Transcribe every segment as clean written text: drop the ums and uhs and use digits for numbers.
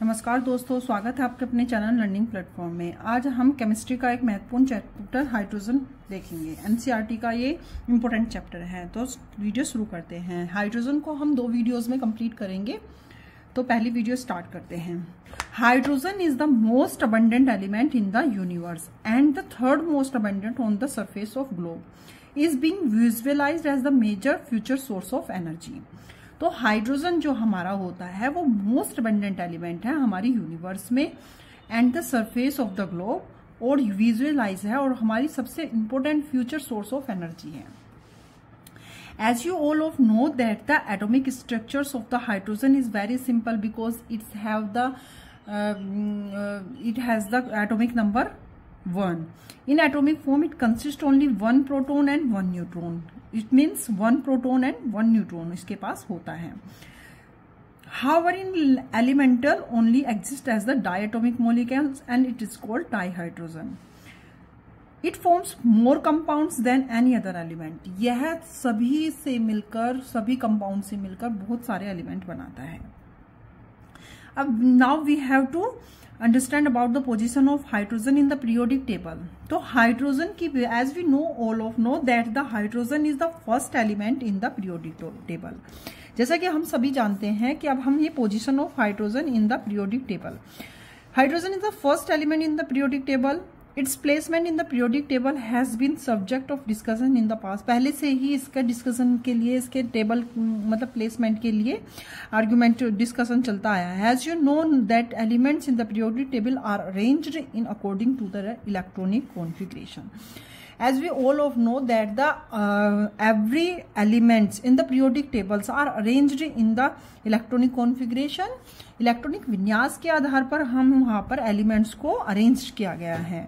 नमस्कार दोस्तों, स्वागत है आपके अपने चैनल लर्निंग प्लेटफॉर्म में। आज हम केमिस्ट्री का एक महत्वपूर्ण चैप्टर हाइड्रोजन देखेंगे। एनसीईआरटी का ये इम्पोर्टेंट चैप्टर है। तो वीडियो शुरू करते हैं। हाइड्रोजन को हम 2 वीडियोस में कंप्लीट करेंगे। तो पहली वीडियो स्टार्ट करते हैं। Hydrogen is the most abundant element in the universe and the third most abundant on the surface of globe is being visualised as the major future source of energy. तो hydrogen जो हमारा होता है वो most abundant element है हमारी universe में and the surface of the globe, और विजुअलाइज है और हमारी सबसे important future source of energy है। As you all of know that the atomic structures of the hydrogen is very simple because it has the atomic number 1. In atomic form, it consists only 1 proton and 1 neutron. It means 1 proton and 1 neutron इसके पास होता है। However, in elemental only exists as the diatomic molecules and it is called dihydrogen. It forms more compounds than any other element. यह सभी से मिलकर, सभी compound से मिलकर बहुत सारे एलिमेंट बनाता है। अब now we have to understand about the position of hydrogen in the periodic table. तो हाइड्रोजन की, as we know all of know that the hydrogen is the first element in the periodic table. जैसा कि हम सभी जानते हैं कि अब हम ये position of hydrogen in the periodic table. Hydrogen is the first element in the periodic table. Its placement in the periodic table has been subject of discussion in the past. पहले से ही इसका डिस्कशन के लिए, इसके table मतलब placement के लिए argument discussion चलता आया है। As you know that elements in the periodic table are arranged in according to the electronic configuration. As we all of know that the every elements in the periodic tables are arranged in the electronic configuration. Electronic विन्यास के आधार पर हम वहां पर elements को arrange किया गया है।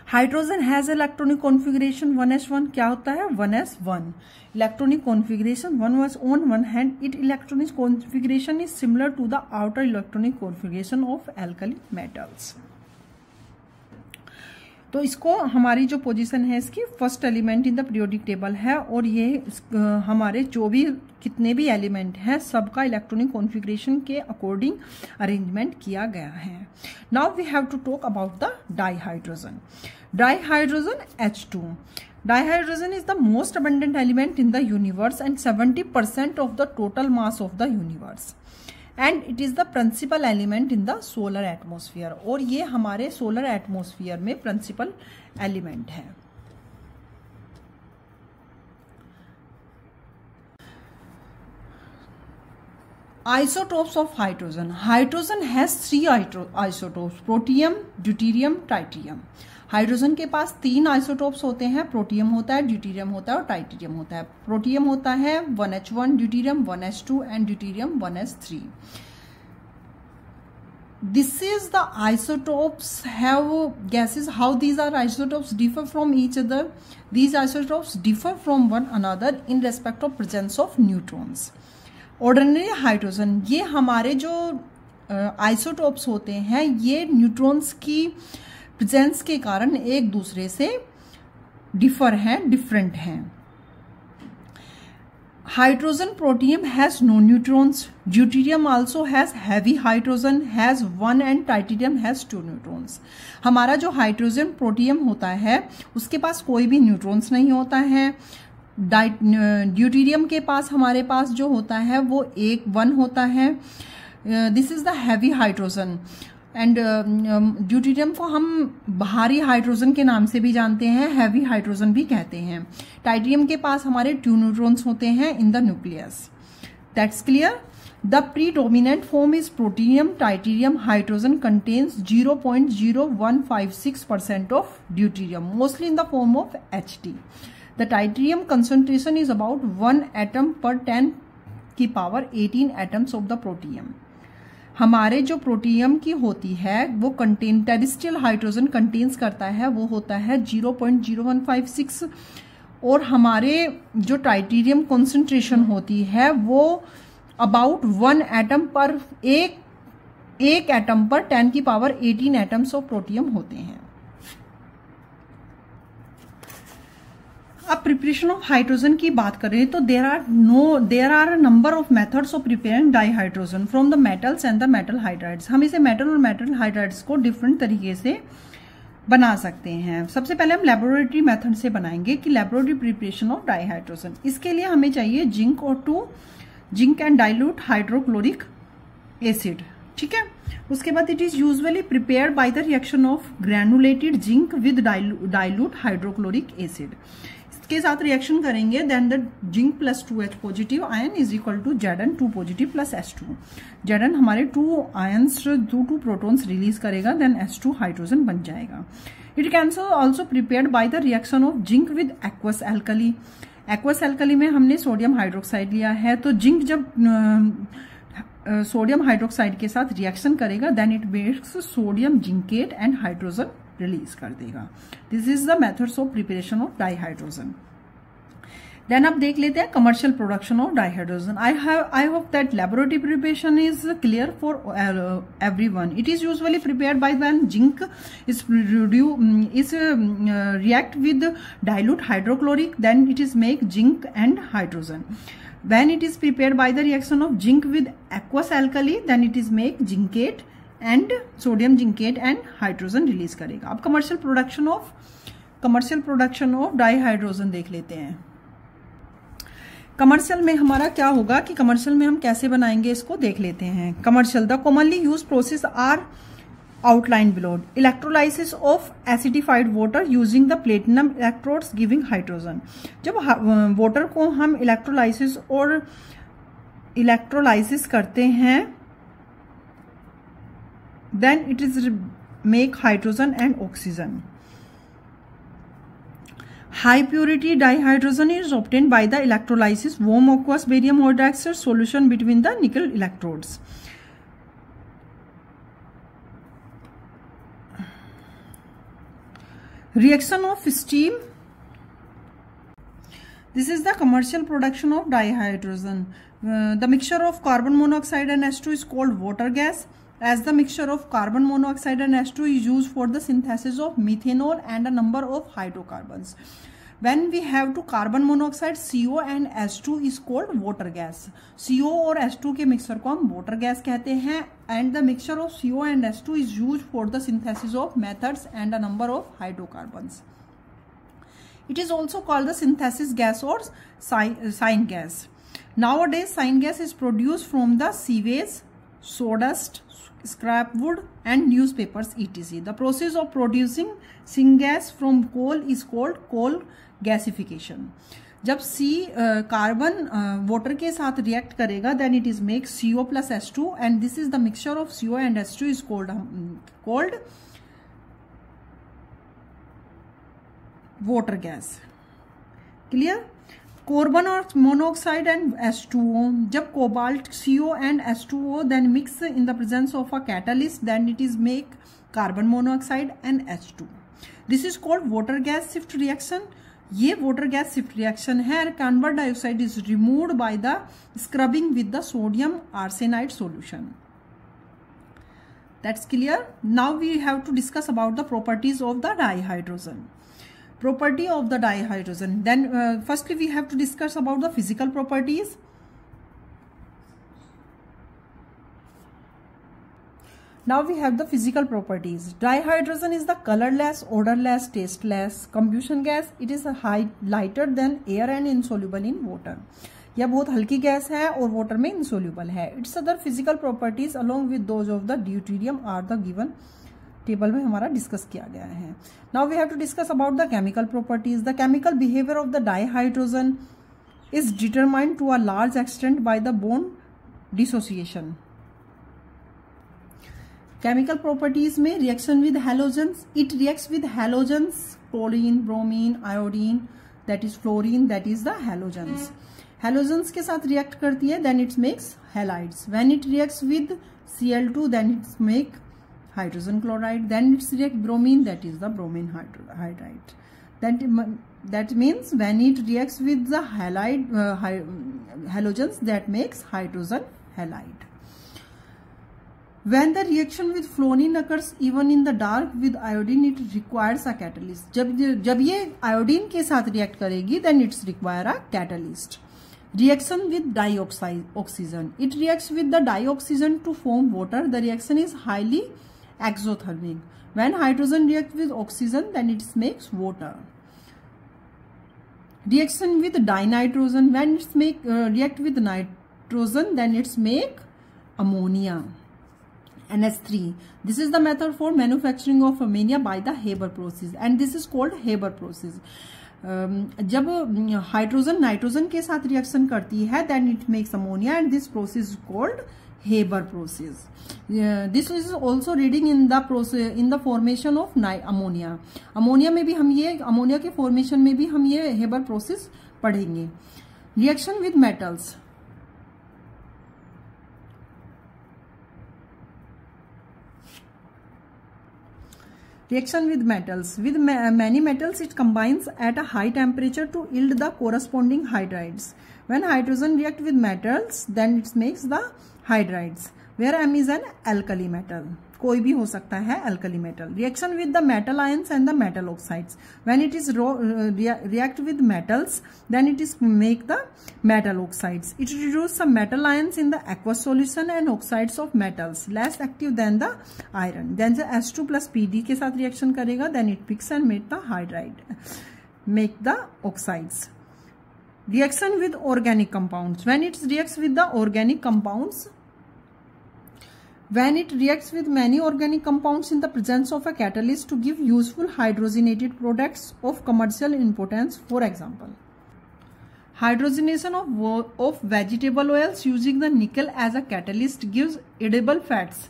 Hydrogen has electronic configuration 1s1। क्या होता है? 1s1 electronic configuration. 1 was on one hand, it electronic configuration is similar to the outer electronic configuration of alkali metals. तो इसको हमारी जो पोजीशन है इसकी first element in the periodic table है, और ये हमारे जो भी कितने भी एलिमेंट हैं सबका इलेक्ट्रॉनिक कॉन्फ़िगरेशन के अकॉर्डिंग अरेंजमेंट किया गया है। Now we have to talk about the dihydrogen. Dihydrogen H2। Dihydrogen is the most abundant element in the universe and 70% of the total mass of the universe and it is the principal element in the solar atmosphere. और ये हमारे solar atmosphere में principal element है। Isotopes of hydrogen. Hydrogen has 3 isotopes, protium, deuterium, tritium. Hydrogen के पास 3 isotopes होते हैं। Protium होता है, ड्यूटेरियम होता है और ट्राइटिरियम होता है। प्रोटियम होता है 1h1, deuterium 1s2 and deuterium 1s3। This is the isotopes have gases. How these are isotopes differ from each other? These isotopes differ from one another in respect of presence of neutrons. Ordinary hydrogen, ये हमारे जो isotopes होते हैं ये neutrons की presence के कारण एक दूसरे से डिफर हैं, डिफरेंट हैं। Hydrogen protium has no neutrons. Deuterium also has heavy hydrogen has 1 and tritium has 2 neutrons. हमारा जो हाइड्रोजन प्रोटियम होता है उसके पास कोई भी न्यूट्रॉन्स नहीं होता है। ड्यूटेरियम के पास हमारे पास जो होता है वो 1 होता है। This is the heavy hydrogen and deuterium को हम भारी हाइड्रोजन के नाम से भी जानते हैं, हैवी हाइड्रोजन भी कहते हैं। ट्राइटिरियम के पास हमारे 2 न्यूट्रॉन्स होते हैं in the nucleus. That's clear. The predominant form is protium tritium hydrogen contains 0.0156% of deuterium, mostly in the form of Ht. The tritium concentration is about 1 atom per 10 की power 18 atoms of the protium. हमारे जो protium की होती है वो terrestrial hydrogen contains करता है, वो होता है 0.0156, और हमारे जो ट्राइटिरियम कॉन्सेंट्रेशन होती है वो अबाउट 1 एटम पर एक एटम पर 10 की पावर 18 एटम्स ऑफ प्रोटियम होते हैं। अब प्रिपरेशन ऑफ हाइड्रोजन की बात करें तो there are number of methods of preparing dihydrogen from the metals and the metal hydrides. हम इसे मेटल और मेटल हाइड्राइड्स को डिफरेंट तरीके से बना सकते हैं। सबसे पहले हम लेबोरेटरी मेथड से बनाएंगे कि लेबोरेटरी प्रिपरेशन ऑफ डाईहाइड्रोजन। इसके लिए हमें चाहिए जिंक और zinc and dilute hydrochloric acid, ठीक है। उसके बाद it is usually prepared by the reaction of granulated zinc with dilute hydrochloric acid. इसके साथ रिएक्शन करेंगे then the zinc plus 2H positive ion is equal to Zn 2 positive plus H2। Zn हमारे 2 ions 2 protons release करेगा, then H2 hydrogen बन जाएगा। It can also prepared by the reaction of zinc with aqueous alkali. Aqueous alkali में हमने sodium hydroxide लिया है, तो zinc जब सोडियम हाइड्रोक्साइड के साथ रिएक्शन करेगा then it makes sodium zincate and hydrogen release कर देगा। This is the methods of preparation of dihydrogen. Then अब देख लेते हैं commercial production of dihydrogen. I hope that laboratory preparation is clear for everyone. It is usually prepared by when zinc is react with dilute hydrochloric, then it is make zinc and hydrogen. When it is prepared by the reaction of zinc with aqueous alkali, then it is make zincate and sodium zincate and hydrogen release करेगा। अब commercial production of dihydrogen देख लेते हैं। Commercial में हमारा क्या होगा कि कमर्शियल में हम कैसे बनाएंगे इसको देख लेते हैं। Commercial the commonly use process are outlined below. Electrolysis of acidified water using the platinum electrodes giving hydrogen. जब वाटर को हम इलेक्ट्रोलाइसिस करते हैं then it is make hydrogen and oxygen. High purity dihydrogen is obtained by the electrolysis warm aqueous barium hydroxide solution between the nickel electrodes. Reaction of steam. This is the commercial production of dihydrogen. The mixture of carbon monoxide and H2 is called water gas, as the mixture of carbon monoxide and H2 is used for the synthesis of methanol and a number of hydrocarbons. When we have to carbon monoxide, CO and H2 is called water gas. CO और H2 के mixture को हम water gas कहते हैं, and the mixture of CO and H2 is used for the synthesis of methods and a number of hydrocarbons. It is also called the synthesis gas or sign gas. Nowadays, sign gas is produced from the sewage, sawdust, scrap wood and newspapers etc. The process of producing syngas from coal is called coal gasification. जब carbon water के साथ react करेगा then it is make CO plus H2 and this is the mixture of CO and H2 is called water gas. Clear? Carbon और monoxide and H2O. जब cobalt CO and H2O then mix in the presence of a catalyst then it is make carbon monoxide and H2. This is called water gas shift reaction. ये water gas shift reaction है. Carbon dioxide is removed by the scrubbing with the sodium arsenide solution. That's clear. Now we have to discuss about the properties of the dihydrogen. Property of the dihydrogen. Then firstly we have to discuss about the physical properties. Now we have the physical properties. Dihydrogen is the colorless, odorless, tasteless combustion gas. It is lighter than air and insoluble in water. यह बहुत हल्की gas है और water में insoluble है. Its other physical properties along with those of the deuterium are the given table में हमारा discuss किया गया है. Now we have to discuss about the chemical properties. The chemical behaviour of the dihydrogen is determined to a large extent by the bond dissociation. Chemical properties में reaction with halogens. It reacts with halogens chlorine, bromine, iodine, that is fluorine, that is the halogens. Halogens के साथ react करती है then its makes halides. When it reacts with Cl2 then it's make hydrogen chloride. Then it's react bromine, that is the bromine hydride. That means when it reacts with the halogens that makes hydrogen halide. When the reaction with fluorine occurs even in the dark with iodine, it requires a catalyst. जब ये iodine के साथ react करेगी, then it's require a catalyst. Reaction with dioxygen. It reacts with the dioxygen to form water. The reaction is highly exothermic. When hydrogen reacts with oxygen, then it makes water. Reaction with dinitrogen. When it's react with nitrogen, then it's make ammonia. NH3. This is the method for manufacturing of ammonia by the Haber process, and this is called Haber process. जब hydrogen nitrogen के साथ reaction करती है, then it makes ammonia, and this process called Haber process. This is also reading in the formation of ammonia. Ammonia में भी हम ये ammonia के फॉर्मेशन में भी हम ये हेबर प्रोसेस पढ़ेंगे. Reaction with metals. Reaction with metals. With many metals, it combines at a high temperature to yield the corresponding hydrides. When hydrogen reacts with metals, then it makes the hydrides, where M is an alkali metal. कोई भी हो सकता है alkali metal. Reaction with the metal ions and the metal oxides. When it is react with metals, then it is make the metal oxides. It reduces some metal ions in the aqueous solution and oxides of metals, less active than the iron. Then the H2 plus Pd के साथ reaction करेगा, then it picks and make the hydride, make the oxides. Reaction with organic compounds. When it reacts with the organic compounds, when it reacts with many organic compounds in the presence of a catalyst to give useful hydrogenated products of commercial importance. For example, hydrogenation of vegetable oils using the nickel as a catalyst gives edible fats.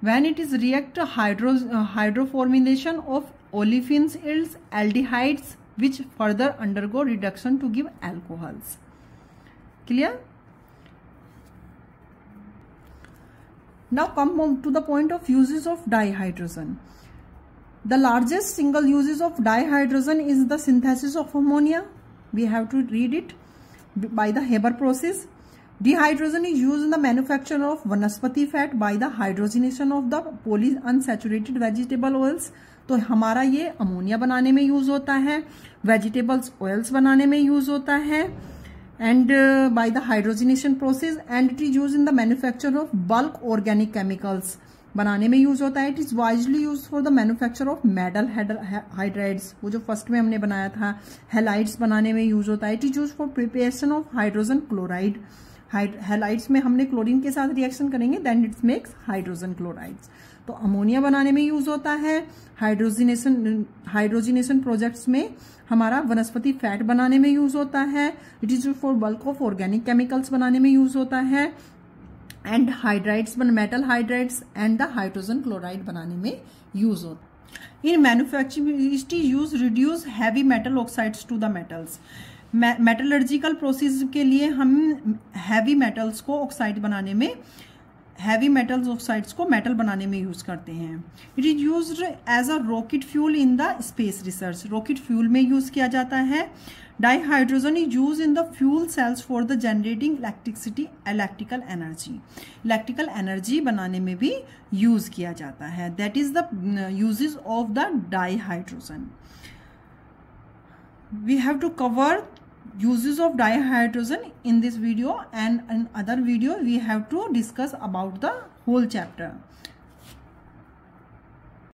When it is react hydroformylation of olefins yields aldehydes, which further undergo reduction to give alcohols. Clear? Now come to the point of uses of dihydrogen. The largest single uses of dihydrogen is the synthesis of ammonia. We have to read it by the Haber process. Dihydrogen is used in the manufacture of vanaspati fat by the hydrogenation of the polyunsaturated vegetable oils. तो हमारा ये ammonia बनाने में use होता है, vegetables oils बनाने में use होता है, and by the hydrogenation process, and it is used in the manufacture of bulk organic chemicals. बनाने में यूज होता है. It is widely used for the manufacture of metal hydrides. वो जो फर्स्ट में हमने बनाया था, हेलाइड्स बनाने में यूज होता है. It is used for preparation of hydrogen chloride. Halides में हमने क्लोरीन के साथ रिएक्शन करेंगे, then it makes hydrogen chlorides. तो अमोनिया बनाने में यूज होता है. हाइड्रोजिनेशन प्रोजेक्ट्स में हमारा वनस्पति फैट बनाने में यूज होता है. It is for bulk of organic chemicals बनाने में यूज होता है, and hydrides metal hydrides and the hydrogen chloride बनाने में यूज होता है. In manufacturing it is use reduce heavy metal oxides to the metals. Metallurgical process के लिए हम हैवी मेटल्स को ऑक्साइड बनाने में हैवी मेटल्स ऑक्साइड्स को मेटल बनाने में यूज करते हैं. It is used as a rocket fuel in the space research. Rocket fuel में यूज किया जाता है. Dihydrogen is use in the fuel cells for the generating electrical energy. Electrical energy बनाने में भी यूज किया जाता है. That is the uses of the dihydrogen. We have to cover uses of dihydrogen in this video, and in other video we have to discuss about the whole chapter.